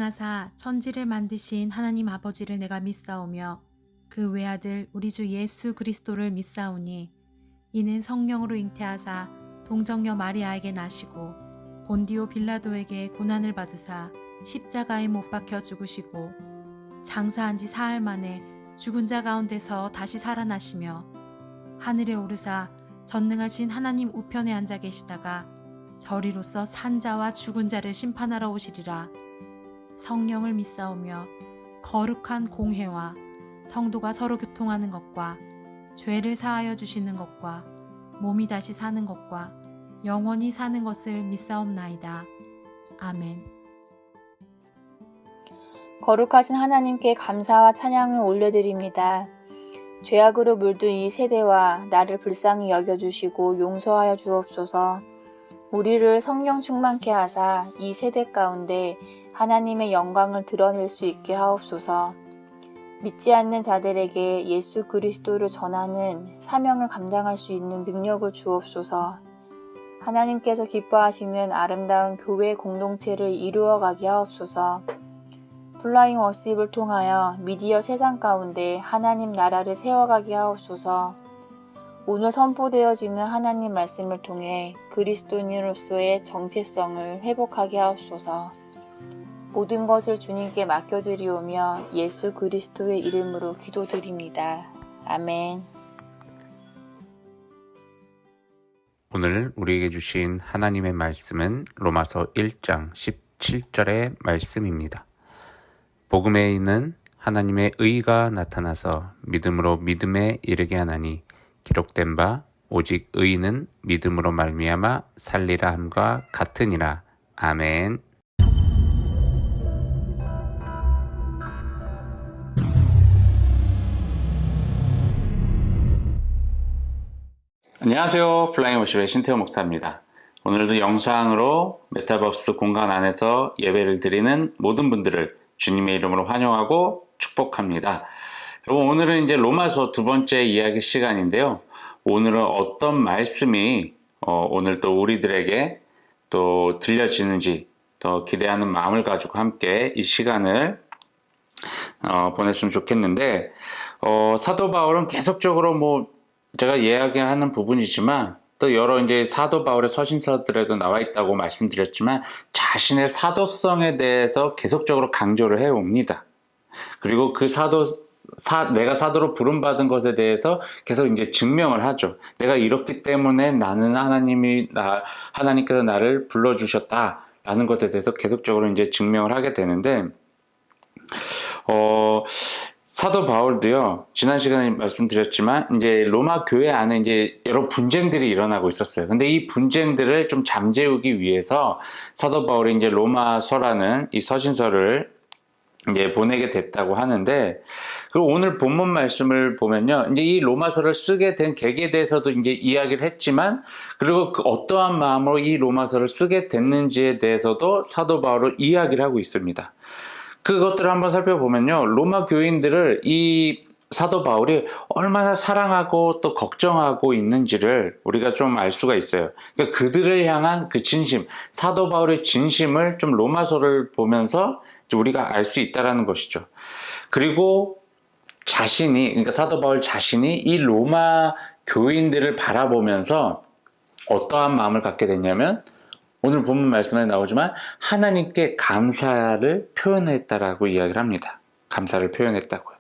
전능하사 천지를 만드신 하나님 아버지를 내가 믿사오며 그 외아들 우리 주 예수 그리스도를 믿사오니 이는 성령으로 잉태하사 동정녀 마리아에게 나시고 본디오 빌라도에게 고난을 받으사 십자가에 못 박혀 죽으시고 장사한 지 사흘 만에 죽은 자 가운데서 다시 살아나시며 하늘에 오르사 전능하신 하나님 우편에 앉아 계시다가 저리로서 산 자와 죽은 자를 심판하러 오시리라. 성령을 믿사오며 거룩한 공회와 성도가 서로 교통하는 것과 죄를 사하여 주시는 것과 몸이 다시 사는 것과 영원히 사는 것을 믿사옵나이다. 아멘. 거룩하신 하나님께 감사와 찬양을 올려드립니다. 죄악으로 물든 이 세대와 나를 불쌍히 여겨주시고 용서하여 주옵소서. 우리를 성령 충만케 하사 이 세대 가운데 하나님의 영광을 드러낼 수 있게 하옵소서. 믿지 않는 자들에게 예수 그리스도를 전하는 사명을 감당할 수 있는 능력을 주옵소서. 하나님께서 기뻐하시는 아름다운 교회 공동체를 이루어가게 하옵소서. 플라잉 워십을 통하여 미디어 세상 가운데 하나님 나라를 세워가게 하옵소서. 오늘 선포되어지는 하나님 말씀을 통해 그리스도인으로서의 정체성을 회복하게 하옵소서. 모든 것을 주님께 맡겨드리오며 예수 그리스도의 이름으로 기도드립니다. 아멘. 오늘 우리에게 주신 하나님의 말씀은 로마서 1장 17절의 말씀입니다. 복음에 있는 하나님의 의가 나타나서 믿음으로 믿음에 이르게 하나니 기록된 바 오직 의인은 믿음으로 말미암아 살리라 함과 같으니라. 아멘. 안녕하세요. 플라잉 워십의 신태호 목사입니다. 오늘도 영상으로 메타버스 공간 안에서 예배를 드리는 모든 분들을 주님의 이름으로 환영하고 축복합니다. 여러분, 오늘은 이제 로마서 두 번째 이야기 시간인데요. 오늘은 어떤 말씀이 오늘 또 우리들에게 또 들려지는지 더 기대하는 마음을 가지고 함께 이 시간을 보냈으면 좋겠는데, 사도 바울은 계속적으로 제가 이야기하는 부분이지만 또 여러 이제 사도 바울의 서신서들에도 나와 있다고 말씀드렸지만 자신의 사도성에 대해서 계속적으로 강조를 해옵니다. 그리고 그 내가 사도로 부름받은 것에 대해서 계속 이제 증명을 하죠. 내가 이렇기 때문에 나는 하나님께서 나를 불러주셨다라는 것에 대해서 계속적으로 이제 증명을 하게 되는데, 사도 바울도요, 지난 시간에 말씀드렸지만, 이제 로마 교회 안에 이제 여러 분쟁들이 일어나고 있었어요. 근데 이 분쟁들을 좀 잠재우기 위해서 사도 바울이 이제 로마서라는 이 서신서를 이제 보내게 됐다고 하는데, 그리고 오늘 본문 말씀을 보면요, 이제 이 로마서를 쓰게 된 계기에 대해서도 이제 이야기를 했지만, 그리고 그 어떠한 마음으로 이 로마서를 쓰게 됐는지에 대해서도 사도 바울은 이야기를 하고 있습니다. 그것들을 한번 살펴보면요, 로마 교인들을 이 사도 바울이 얼마나 사랑하고 또 걱정하고 있는지를 우리가 좀 알 수가 있어요. 그러니까 그들을 향한 그 진심, 사도 바울의 진심을 좀 로마서를 보면서 우리가 알 수 있다는 것이죠. 그리고 그러니까 사도 바울 자신이 이 로마 교인들을 바라보면서 어떠한 마음을 갖게 됐냐면, 오늘 본문 말씀에 나오지만 하나님께 감사를 표현했다라고 이야기를 합니다. 감사를 표현했다고요.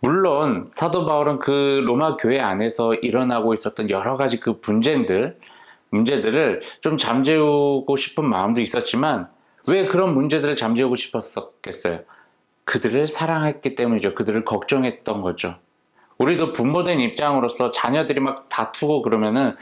물론 사도 바울은 그 로마 교회 안에서 일어나고 있었던 여러 가지 그 문제들을 좀 잠재우고 싶은 마음도 있었지만, 왜 그런 문제들을 잠재우고 싶었겠어요? 그들을 사랑했기 때문이죠. 그들을 걱정했던 거죠. 우리도 부모된 입장으로서 자녀들이 막 다투고 그러면은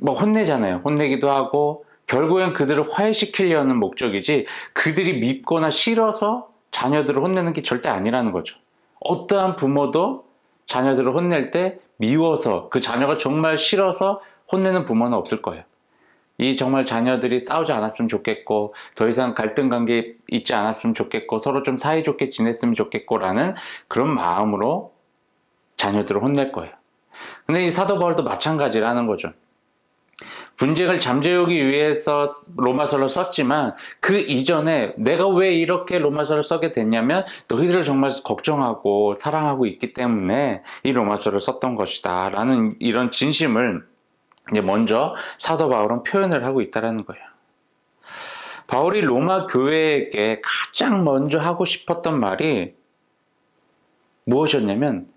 혼내잖아요. 혼내기도 하고, 결국엔 그들을 화해시키려는 목적이지 그들이 밉거나 싫어서 자녀들을 혼내는 게 절대 아니라는 거죠. 어떠한 부모도 자녀들을 혼낼 때 미워서, 그 자녀가 정말 싫어서 혼내는 부모는 없을 거예요. 이 정말 자녀들이 싸우지 않았으면 좋겠고, 더 이상 갈등 관계 있지 않았으면 좋겠고, 서로 좀 사이좋게 지냈으면 좋겠고 라는 그런 마음으로 자녀들을 혼낼 거예요. 근데 이 사도 바울도 마찬가지라는 거죠. 분쟁을 잠재우기 위해서 로마서를 썼지만 그 이전에 내가 왜 이렇게 로마서를 쓰게 됐냐면 너희들을 정말 걱정하고 사랑하고 있기 때문에 이 로마서를 썼던 것이다 라는 이런 진심을 이제 먼저 사도 바울은 표현을 하고 있다는 거예요. 바울이 로마 교회에게 가장 먼저 하고 싶었던 말이 무엇이었냐면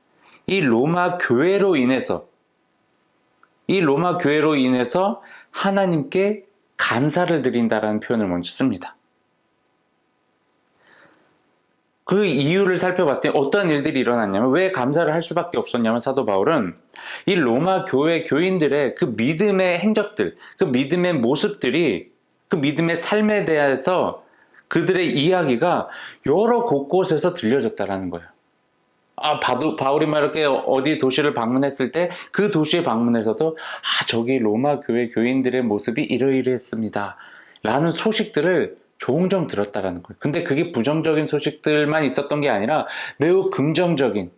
이 로마 교회로 인해서 하나님께 감사를 드린다라는 표현을 먼저 씁니다. 그 이유를 살펴봤더니 어떤 일들이 일어났냐면 왜 감사를 할 수밖에 없었냐면 사도 바울은 이 로마 교회 교인들의 그 믿음의 행적들, 그 믿음의 모습들이 그 믿음의 삶에 대해서 그들의 이야기가 여러 곳곳에서 들려졌다라는 거예요. 바울이 막 이렇게 어디 도시를 방문했을 때 그 도시에 방문해서도 저기 로마 교회 교인들의 모습이 이러이러했습니다 라는 소식들을 종종 들었다라는 거예요. 근데 그게 부정적인 소식들만 있었던 게 아니라 매우 긍정적인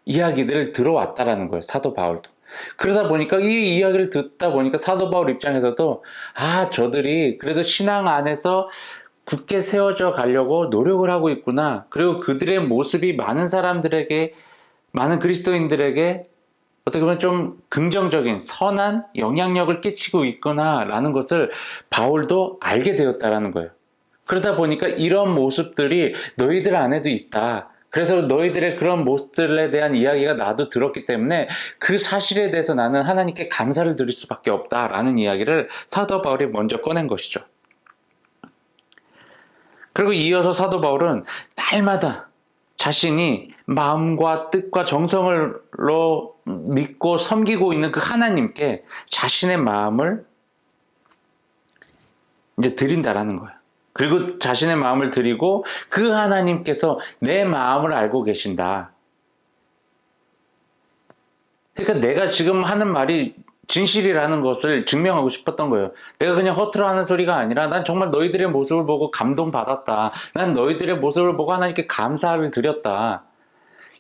이야기들을 들어왔다라는 거예요. 사도 바울도. 그러다 보니까 이 이야기를 듣다 보니까 사도 바울 입장에서도 저들이 그래도 신앙 안에서 굳게 세워져 가려고 노력을 하고 있구나. 그리고 그들의 모습이 많은 사람들에게, 많은 그리스도인들에게 어떻게 보면 좀 긍정적인 선한 영향력을 끼치고 있구나라는 것을 바울도 알게 되었다라는 거예요. 그러다 보니까 이런 모습들이 너희들 안에도 있다. 그래서 너희들의 그런 모습들에 대한 이야기가 나도 들었기 때문에 그 사실에 대해서 나는 하나님께 감사를 드릴 수밖에 없다라는 이야기를 사도 바울이 먼저 꺼낸 것이죠. 그리고 이어서 사도 바울은 날마다 자신이 마음과 뜻과 정성으로 믿고 섬기고 있는 그 하나님께 자신의 마음을 이제 드린다라는 거예요. 그리고 자신의 마음을 드리고 그 하나님께서 내 마음을 알고 계신다. 그러니까 내가 지금 하는 말이 진실이라는 것을 증명하고 싶었던 거예요. 내가 그냥 허투루 하는 소리가 아니라 난 정말 너희들의 모습을 보고 감동받았다. 난 너희들의 모습을 보고 하나님께 감사를 드렸다.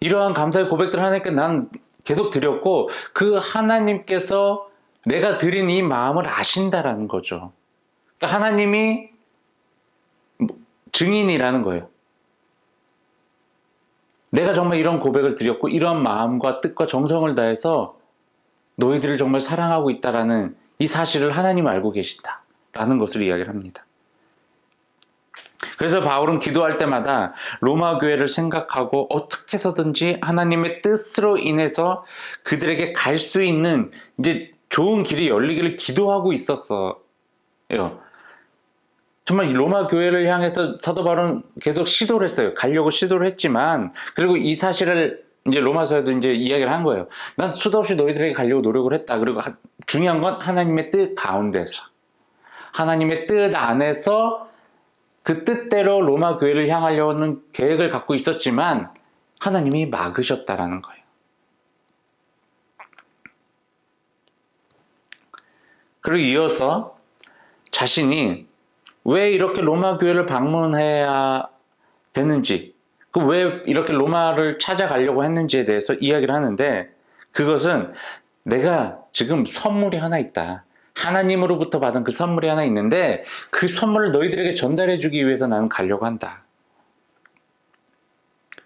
이러한 감사의 고백들을 하나님께 난 계속 드렸고 그 하나님께서 내가 드린 이 마음을 아신다라는 거죠. 그러니까 하나님이 증인이라는 거예요. 내가 정말 이런 고백을 드렸고 이런 마음과 뜻과 정성을 다해서 너희들을 정말 사랑하고 있다라는 이 사실을 하나님 알고 계신다라는 것을 이야기를 합니다. 그래서 바울은 기도할 때마다 로마 교회를 생각하고 어떻게 해서든지 하나님의 뜻으로 인해서 그들에게 갈 수 있는 이제 좋은 길이 열리기를 기도하고 있었어요. 정말 로마 교회를 향해서 사도 바울은 계속 시도를 했어요. 가려고 시도를 했지만, 그리고 이 사실을 이제 로마서에도 이제 이야기를 한 거예요. 난 수도 없이 너희들에게 가려고 노력을 했다. 그리고 중요한 건 하나님의 뜻 가운데서, 하나님의 뜻 안에서 그 뜻대로 로마 교회를 향하려는 계획을 갖고 있었지만 하나님이 막으셨다라는 거예요. 그리고 이어서 자신이 왜 이렇게 로마 교회를 방문해야 되는지, 왜 이렇게 로마를 찾아가려고 했는지에 대해서 이야기를 하는데, 그것은 내가 지금 선물이 하나 있다. 하나님으로부터 받은 그 선물이 하나 있는데 그 선물을 너희들에게 전달해 주기 위해서 나는 가려고 한다.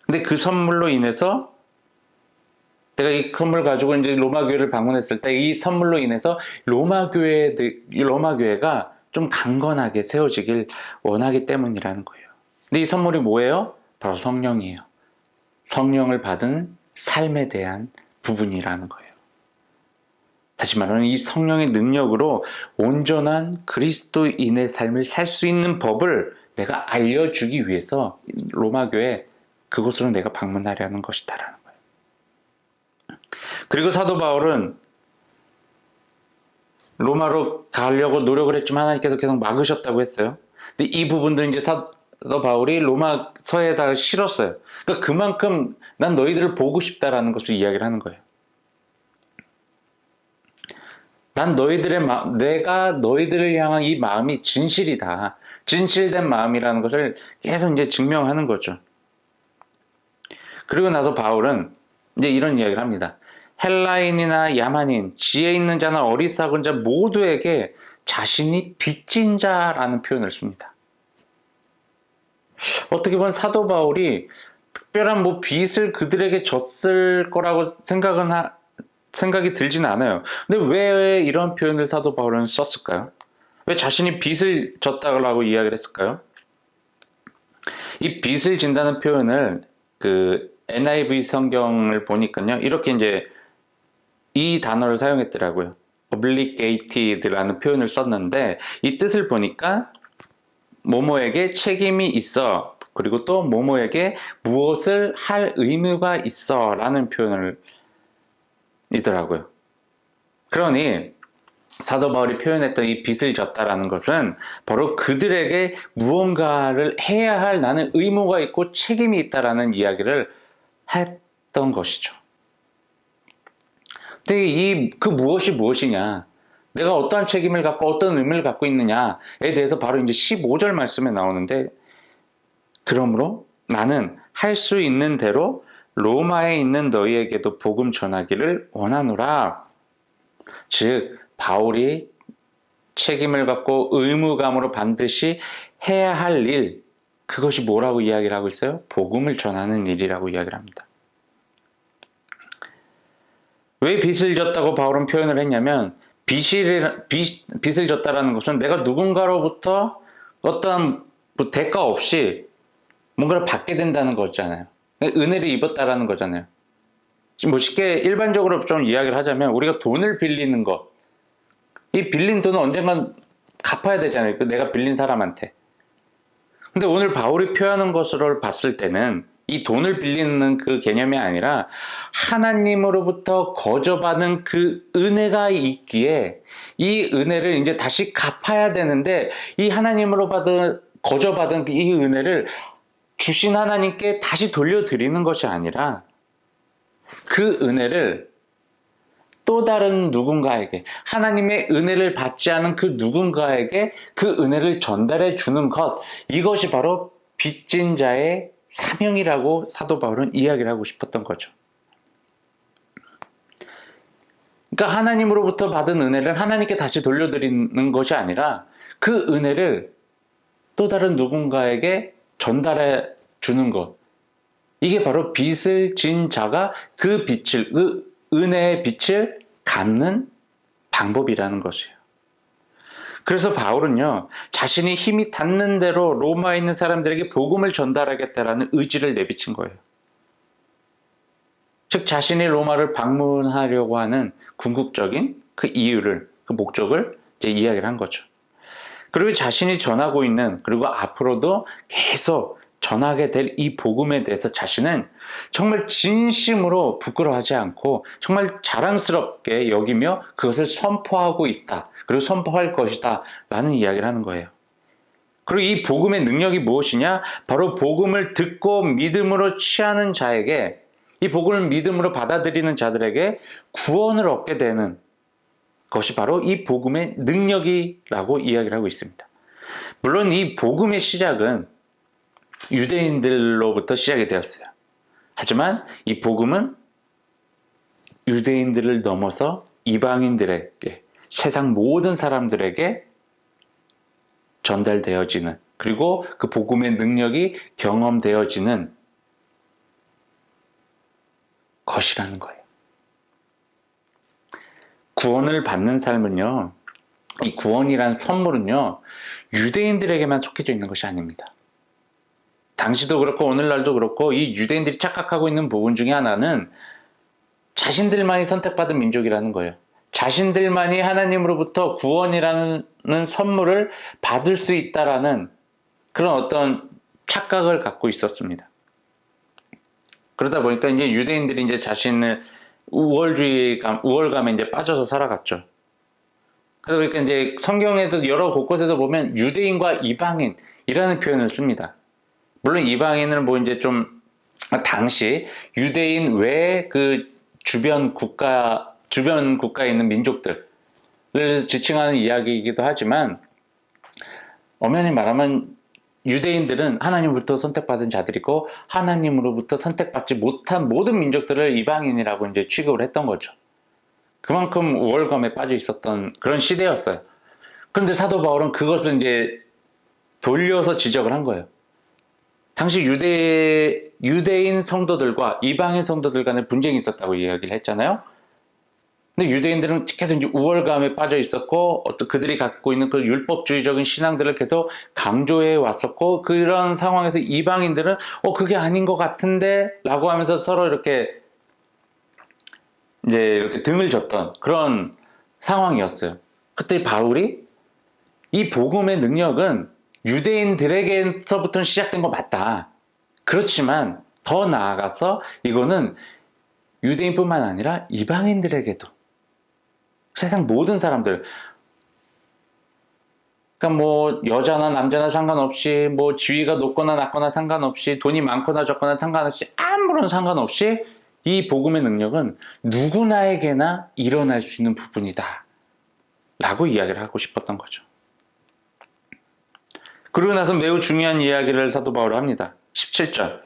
근데 그 선물로 인해서 내가 이 선물 가지고 이제 로마 교회를 방문했을 때 이 선물로 인해서 로마 교회가 좀 강건하게 세워지길 원하기 때문이라는 거예요. 근데 이 선물이 뭐예요? 바로 성령이에요. 성령을 받은 삶에 대한 부분이라는 거예요. 다시 말하면 이 성령의 능력으로 온전한 그리스도인의 삶을 살 수 있는 법을 내가 알려주기 위해서 로마 교회 그곳으로 내가 방문하려는 것이다라는 거예요. 그리고 사도 바울은 로마로 가려고 노력을 했지만 하나님께서 계속 막으셨다고 했어요. 근데 이 부분도 이제 사도 바울이 로마서에다가 실었어요. 그러니까 그만큼 난 너희들을 보고 싶다라는 것을 이야기를 하는 거예요. 난 내가 너희들을 향한 이 마음이 진실이다. 진실된 마음이라는 것을 계속 이제 증명하는 거죠. 그리고 나서 바울은 이제 이런 이야기를 합니다. 헬라인이나 야만인, 지혜 있는 자나 어리석은 자 모두에게 자신이 빚진 자라는 표현을 씁니다. 어떻게 보면 사도 바울이 특별한 빚을 그들에게 졌을 거라고 생각이 들지는 않아요. 근데 왜 이런 표현을 사도 바울은 썼을까요? 왜 자신이 빚을 졌다고 이야기를 했을까요? 이 빚을 진다는 표현을 NIV 성경을 보니까요, 이렇게 이제 이 단어를 사용했더라고요. obligated라는 표현을 썼는데, 이 뜻을 보니까 뭐뭐에게 책임이 있어, 그리고 또 뭐뭐에게 무엇을 할 의무가 있어 라는 표현을 이더라고요. 그러니 사도 바울이 표현했던 이 빚을 졌다라는 것은 바로 그들에게 무언가를 해야 할 나는 의무가 있고 책임이 있다라는 이야기를 했던 것이죠. 근데 그 무엇이 무엇이냐, 내가 어떠한 책임을 갖고 어떤 의무를 갖고 있느냐에 대해서 바로 이제 15절 말씀에 나오는데, 그러므로 나는 할 수 있는 대로 로마에 있는 너희에게도 복음 전하기를 원하노라. 즉 바울이 책임을 갖고 의무감으로 반드시 해야 할 일, 그것이 뭐라고 이야기를 하고 있어요? 복음을 전하는 일이라고 이야기를 합니다. 왜 빚을 졌다고 바울은 표현을 했냐면, 빚을 졌다라는 것은 내가 누군가로부터 어떠한 대가 없이 뭔가를 받게 된다는 거잖아요. 은혜를 입었다라는 거잖아요. 지금 쉽게 일반적으로 좀 이야기를 하자면, 우리가 돈을 빌리는 것, 이 빌린 돈은 언젠간 갚아야 되잖아요. 내가 빌린 사람한테. 근데 오늘 바울이 표현한 것으로 봤을 때는 이 돈을 빌리는 그 개념이 아니라 하나님으로부터 거저받은 그 은혜가 있기에 이 은혜를 이제 다시 갚아야 되는데, 이 하나님으로 거저받은 이 은혜를 주신 하나님께 다시 돌려드리는 것이 아니라 그 은혜를 또 다른 누군가에게, 하나님의 은혜를 받지 않은 그 누군가에게 그 은혜를 전달해 주는 것, 이것이 바로 빚진 자의 사명이라고 사도 바울은 이야기를 하고 싶었던 거죠. 그러니까 하나님으로부터 받은 은혜를 하나님께 다시 돌려드리는 것이 아니라 그 은혜를 또 다른 누군가에게 전달해 주는 것, 이게 바로 빚을 진 자가 그 은혜의 빚을 갚는 방법이라는 것이에요. 그래서 바울은요, 자신이 힘이 닿는 대로 로마에 있는 사람들에게 복음을 전달하겠다라는 의지를 내비친 거예요. 즉 자신이 로마를 방문하려고 하는 궁극적인 그 이유를, 그 목적을 이제 이야기를 한 거죠. 그리고 자신이 전하고 있는, 그리고 앞으로도 계속 전하게 될 이 복음에 대해서 자신은 정말 진심으로 부끄러워하지 않고 정말 자랑스럽게 여기며 그것을 선포하고 있다, 그리고 선포할 것이다 라는 이야기를 하는 거예요. 그리고 이 복음의 능력이 무엇이냐? 바로 복음을 듣고 믿음으로 취하는 자에게, 이 복음을 믿음으로 받아들이는 자들에게 구원을 얻게 되는 것이 바로 이 복음의 능력이라고 이야기를 하고 있습니다. 물론 이 복음의 시작은 유대인들로부터 시작이 되었어요. 하지만 이 복음은 유대인들을 넘어서 이방인들에게, 세상 모든 사람들에게 전달되어지는, 그리고 그 복음의 능력이 경험되어지는 것이라는 거예요. 구원을 받는 삶은요, 이 구원이란 선물은요, 유대인들에게만 속해져 있는 것이 아닙니다. 당시도 그렇고 오늘날도 그렇고 이 유대인들이 착각하고 있는 부분 중에 하나는 자신들만이 선택받은 민족이라는 거예요. 자신들만이 하나님으로부터 구원이라는 선물을 받을 수 있다라는 그런 어떤 착각을 갖고 있었습니다. 그러다 보니까 이제 유대인들이 이제 자신을 우월감에 이제 빠져서 살아갔죠. 그러니까 이제 성경에도 여러 곳곳에서 보면 유대인과 이방인이라는 표현을 씁니다. 물론 이방인을 이제 좀 당시 유대인 외에 그 주변 국가에 있는 민족들을 지칭하는 이야기이기도 하지만, 엄연히 말하면 유대인들은 하나님으로부터 선택받은 자들이고 하나님으로부터 선택받지 못한 모든 민족들을 이방인이라고 이제 취급을 했던 거죠. 그만큼 우월감에 빠져 있었던 그런 시대였어요. 그런데 사도 바울은 그것을 이제 돌려서 지적을 한 거예요. 당시 유대인 성도들과 이방인 성도들 간에 분쟁이 있었다고 이야기를 했잖아요. 근데 유대인들은 계속 이제 우월감에 빠져 있었고, 어떤 그들이 갖고 있는 그 율법주의적인 신앙들을 계속 강조해 왔었고, 그런 상황에서 이방인들은, 그게 아닌 것 같은데? 라고 하면서 서로 이렇게, 이제 이렇게 등을 졌던 그런 상황이었어요. 그때 바울이 이 복음의 능력은 유대인들에게서부터 시작된 거 맞다. 그렇지만 더 나아가서 이거는 유대인뿐만 아니라 이방인들에게도, 세상 모든 사람들, 그러니까 뭐 여자나 남자나 상관없이, 뭐 지위가 높거나 낮거나 상관없이, 돈이 많거나 적거나 상관없이, 아무런 상관없이 이 복음의 능력은 누구나에게나 일어날 수 있는 부분이다 라고 이야기를 하고 싶었던 거죠. 그러고 나서 매우 중요한 이야기를 사도 바울이 합니다. 17절.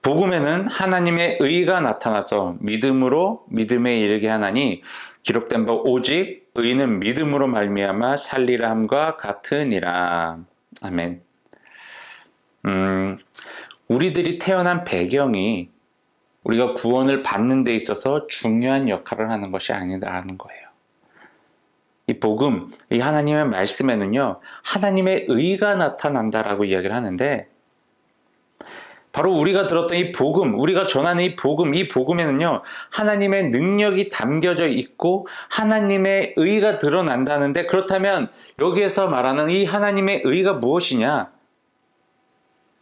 복음에는 하나님의 의가 나타나서 믿음으로 믿음에 이르게 하나니 기록된 바 오직 의는 믿음으로 말미암아 살리라 함과 같으니라. 아멘. 우리들이 태어난 배경이 우리가 구원을 받는 데 있어서 중요한 역할을 하는 것이 아니다라는 거예요. 이 복음, 이 하나님의 말씀에는요, 하나님의 의가 나타난다라고 이야기를 하는데, 바로 우리가 들었던 이 복음, 우리가 전하는 이 복음에는요, 하나님의 능력이 담겨져 있고, 하나님의 의가 드러난다는데, 그렇다면 여기에서 말하는 이 하나님의 의가 무엇이냐?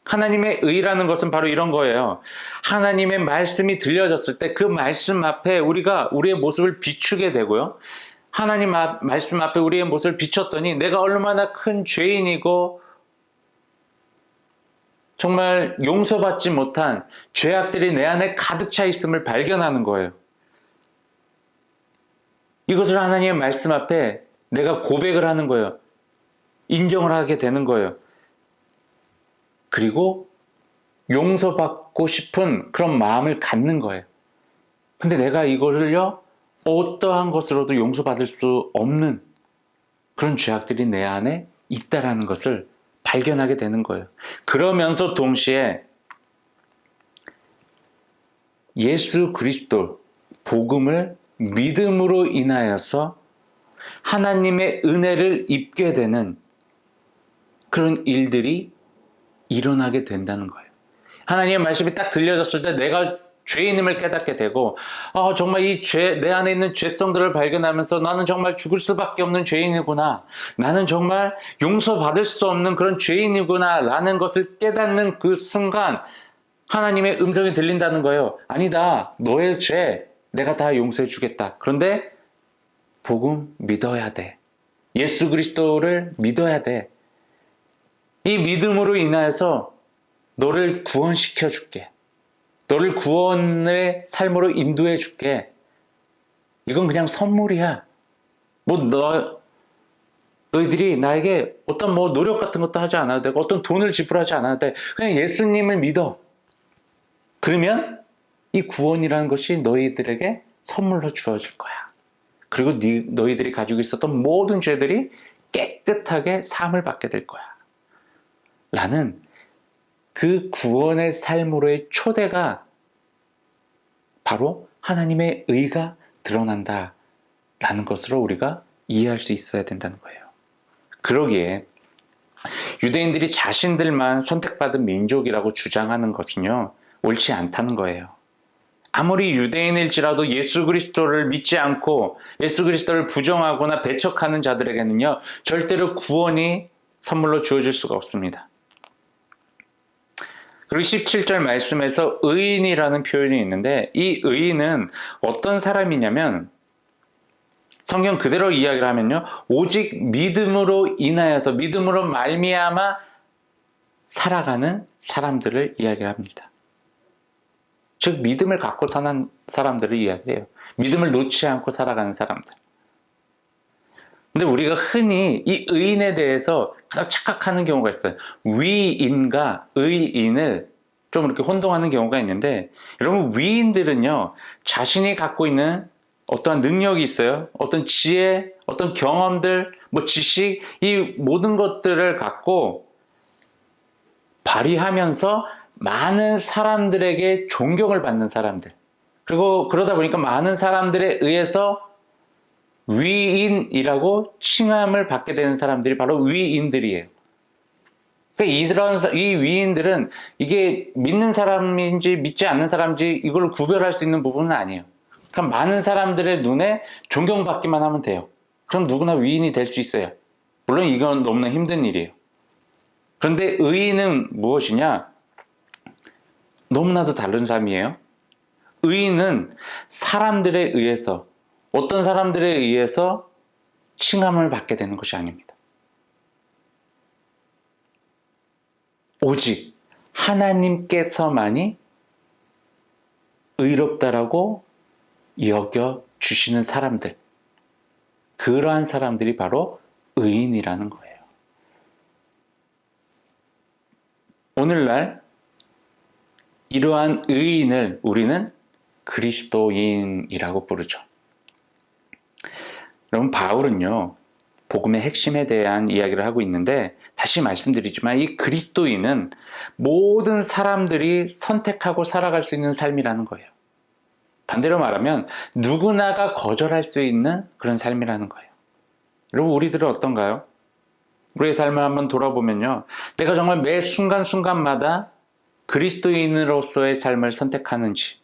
하나님의 의라는 것은 바로 이런 거예요. 하나님의 말씀이 들려졌을 때 그 말씀 앞에 우리가 우리의 모습을 비추게 되고요. 하나님 말씀 앞에 우리의 모습을 비췄더니 내가 얼마나 큰 죄인이고 정말 용서받지 못한 죄악들이 내 안에 가득 차 있음을 발견하는 거예요. 이것을 하나님의 말씀 앞에 내가 고백을 하는 거예요. 인정을 하게 되는 거예요. 그리고 용서받고 싶은 그런 마음을 갖는 거예요. 근데 내가 이거를요, 어떠한 것으로도 용서받을 수 없는 그런 죄악들이 내 안에 있다라는 것을 발견하게 되는 거예요. 그러면서 동시에 예수 그리스도 복음을 믿음으로 인하여서 하나님의 은혜를 입게 되는 그런 일들이 일어나게 된다는 거예요. 하나님의 말씀이 딱 들려졌을 때 내가 죄인임을 깨닫게 되고, 정말 내 안에 있는 죄성들을 발견하면서 나는 정말 죽을 수밖에 없는 죄인이구나. 나는 정말 용서받을 수 없는 그런 죄인이구나. 라는 것을 깨닫는 그 순간 하나님의 음성이 들린다는 거예요. 아니다. 너의 죄 내가 다 용서해 주겠다. 그런데 복음 믿어야 돼. 예수 그리스도를 믿어야 돼. 이 믿음으로 인하여서 너를 구원시켜 줄게. 너를 구원의 삶으로 인도해 줄게. 이건 그냥 선물이야. 너희들이 나에게 어떤 노력 같은 것도 하지 않아도 되고, 어떤 돈을 지불하지 않아도 돼. 그냥 예수님을 믿어. 그러면 이 구원이라는 것이 너희들에게 선물로 주어질 거야. 그리고 너희들이 가지고 있었던 모든 죄들이 깨끗하게 사함을 받게 될 거야. 라는 그 구원의 삶으로의 초대가 바로 하나님의 의가 드러난다 라는 것으로 우리가 이해할 수 있어야 된다는 거예요. 그러기에 유대인들이 자신들만 선택받은 민족이라고 주장하는 것은요, 옳지 않다는 거예요. 아무리 유대인일지라도 예수 그리스도를 믿지 않고 예수 그리스도를 부정하거나 배척하는 자들에게는요, 절대로 구원이 선물로 주어질 수가 없습니다. 그리고 17절 말씀에서 의인이라는 표현이 있는데, 이 의인은 어떤 사람이냐면, 성경 그대로 이야기를 하면요, 오직 믿음으로 인하여서 믿음으로 말미암아 살아가는 사람들을 이야기를 합니다. 즉 믿음을 갖고 사는 사람들을 이야기해요. 믿음을 놓지 않고 살아가는 사람들. 근데 우리가 흔히 이 의인에 대해서 착각하는 경우가 있어요. 위인과 의인을 좀 이렇게 혼동하는 경우가 있는데, 여러분, 위인들은요, 자신이 갖고 있는 어떠한 능력이 있어요. 어떤 지혜, 어떤 경험들, 뭐 지식, 이 모든 것들을 갖고 발휘하면서 많은 사람들에게 존경을 받는 사람들. 그리고 그러다 보니까 많은 사람들에 의해서 위인이라고 칭함을 받게 되는 사람들이 바로 위인들이에요. 그러니까 이 위인들은 이게 믿는 사람인지 믿지 않는 사람인지 이걸 구별할 수 있는 부분은 아니에요. 그러니까 많은 사람들의 눈에 존경받기만 하면 돼요. 그럼 누구나 위인이 될 수 있어요. 물론 이건 너무나 힘든 일이에요. 그런데 의인은 무엇이냐? 너무나도 다른 삶이에요. 의인은 사람들에 의해서, 어떤 사람들에 의해서 칭함을 받게 되는 것이 아닙니다. 오직 하나님께서만이 의롭다라고 여겨주시는 사람들, 그러한 사람들이 바로 의인이라는 거예요. 오늘날 이러한 의인을 우리는 그리스도인이라고 부르죠. 여러분, 바울은요, 복음의 핵심에 대한 이야기를 하고 있는데, 다시 말씀드리지만 이 그리스도인은 모든 사람들이 선택하고 살아갈 수 있는 삶이라는 거예요. 반대로 말하면 누구나가 거절할 수 있는 그런 삶이라는 거예요. 여러분, 우리들은 어떤가요? 우리의 삶을 한번 돌아보면요, 내가 정말 매 순간순간마다 그리스도인으로서의 삶을 선택하는지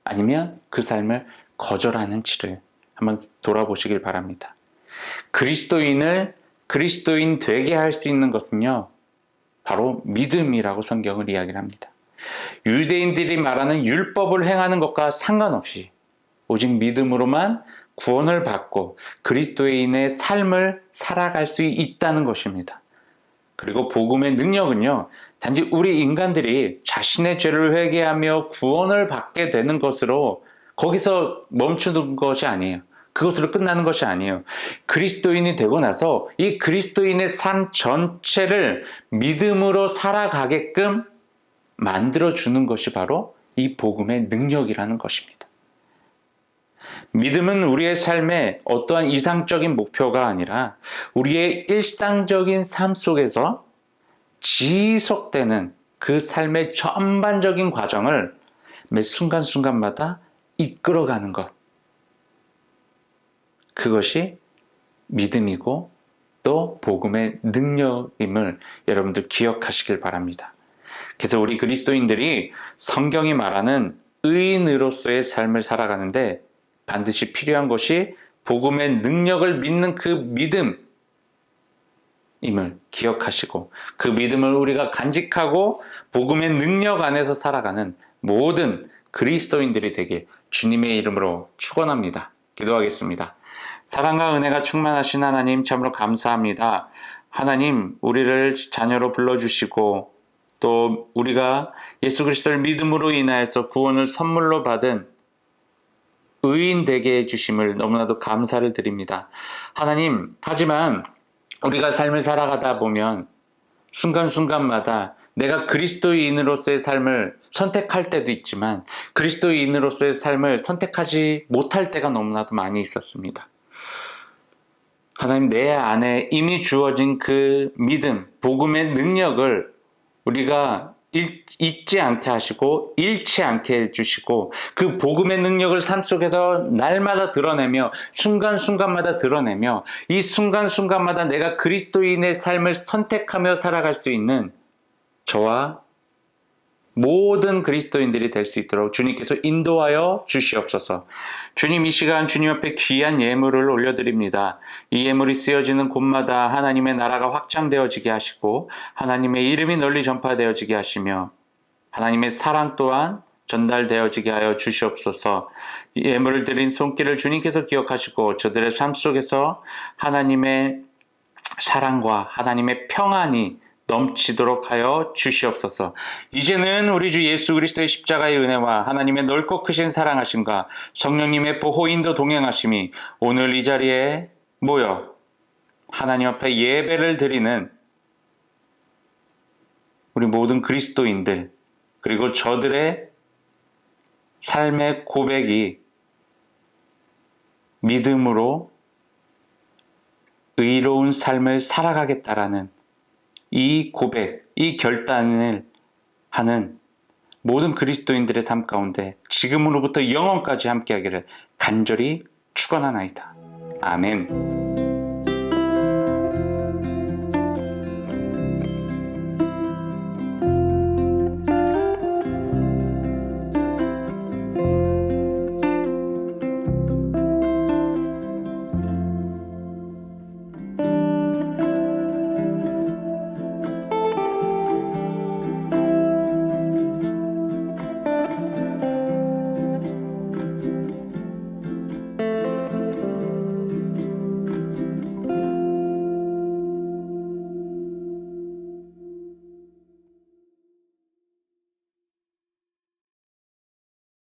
아니면 그 삶을 거절하는지를 한번 돌아보시길 바랍니다. 그리스도인을 그리스도인 되게 할 수 있는 것은요, 바로 믿음이라고 성경을 이야기를 합니다. 유대인들이 말하는 율법을 행하는 것과 상관없이 오직 믿음으로만 구원을 받고 그리스도인의 삶을 살아갈 수 있다는 것입니다. 그리고 복음의 능력은요, 단지 우리 인간들이 자신의 죄를 회개하며 구원을 받게 되는 것으로 거기서 멈추는 것이 아니에요. 그것으로 끝나는 것이 아니에요. 그리스도인이 되고 나서 이 그리스도인의 삶 전체를 믿음으로 살아가게끔 만들어주는 것이 바로 이 복음의 능력이라는 것입니다. 믿음은 우리의 삶에 어떠한 이상적인 목표가 아니라 우리의 일상적인 삶 속에서 지속되는 그 삶의 전반적인 과정을 매 순간순간마다 이끌어가는 것. 그것이 믿음이고 또 복음의 능력임을 여러분들 기억하시길 바랍니다. 그래서 우리 그리스도인들이 성경이 말하는 의인으로서의 삶을 살아가는데 반드시 필요한 것이 복음의 능력을 믿는 그 믿음임을 기억하시고 그 믿음을 우리가 간직하고 복음의 능력 안에서 살아가는 모든 그리스도인들이 되게 주님의 이름으로 축원합니다. 기도하겠습니다. 사랑과 은혜가 충만하신 하나님, 참으로 감사합니다. 하나님, 우리를 자녀로 불러주시고 또 우리가 예수 그리스도를 믿음으로 인하여서 구원을 선물로 받은 의인 되게 해주심을 너무나도 감사를 드립니다. 하나님, 하지만 우리가 삶을 살아가다 보면 순간순간마다 내가 그리스도인으로서의 삶을 선택할 때도 있지만 그리스도인으로서의 삶을 선택하지 못할 때가 너무나도 많이 있었습니다. 하나님, 내 안에 이미 주어진 그 믿음, 복음의 능력을 우리가 잊지 않게 하시고 잃지 않게 해주시고 그 복음의 능력을 삶 속에서 날마다 드러내며 순간순간마다 드러내며 이 순간순간마다 내가 그리스도인의 삶을 선택하며 살아갈 수 있는 저와 모든 그리스도인들이 될 수 있도록 주님께서 인도하여 주시옵소서. 주님, 이 시간 주님 앞에 귀한 예물을 올려드립니다. 이 예물이 쓰여지는 곳마다 하나님의 나라가 확장되어지게 하시고 하나님의 이름이 널리 전파되어지게 하시며 하나님의 사랑 또한 전달되어지게 하여 주시옵소서. 이 예물을 드린 손길을 주님께서 기억하시고 저들의 삶 속에서 하나님의 사랑과 하나님의 평안이 넘치도록 하여 주시옵소서. 이제는 우리 주 예수 그리스도의 십자가의 은혜와 하나님의 넓고 크신 사랑하심과 성령님의 보호 인도 동행하심이 오늘 이 자리에 모여 하나님 앞에 예배를 드리는 우리 모든 그리스도인들, 그리고 저들의 삶의 고백이 믿음으로 의로운 삶을 살아가겠다라는 이 고백, 이 결단을 하는 모든 그리스도인들의 삶 가운데 지금으로부터 영원까지 함께하기를 간절히 축원하나이다. 아멘.